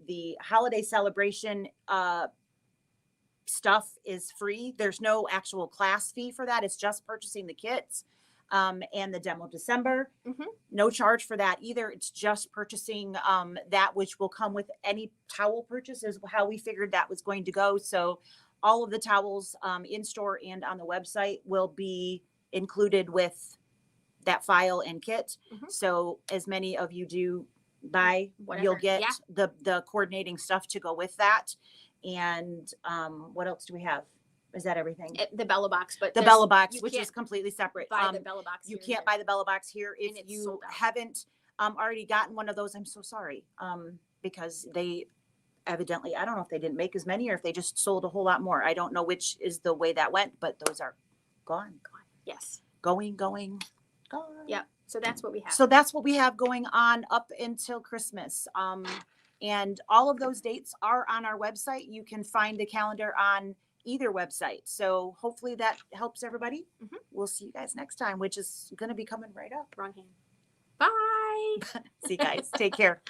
The holiday celebration stuff is free. There's no actual class fee for that. It's just purchasing the kits. and the demo December. Mhm. No charge for that either. It's just purchasing that which will come with any towel purchase is how we figured that was going to go. So all of the towels in store and on the website will be included with that file and kit. Mhm. So as many of you do buy, Whatever. you'll get Yeah. the coordinating stuff to go with that. And what else do we have? Is that everything? The Bella box, but The there's- Bella box, you which can't is completely separate. buy the Bella box. You here can't either. buy the Bella box here if And it's you sold out. haven't already gotten one of those. I'm so sorry, because they evidently, I don't know if they didn't make as many or if they just sold a whole lot more. I don't know which is the way that went, but those are gone. Yes. Going, gone. Yep. So that's what we have. So that's what we have going on up until Christmas. And all of those dates are on our website. You can find the calendar on either website. So hopefully that helps everybody. Mhm. We'll see you guys next time, which is going to be coming right up. Wrong hand. Bye. See you guys. Take care.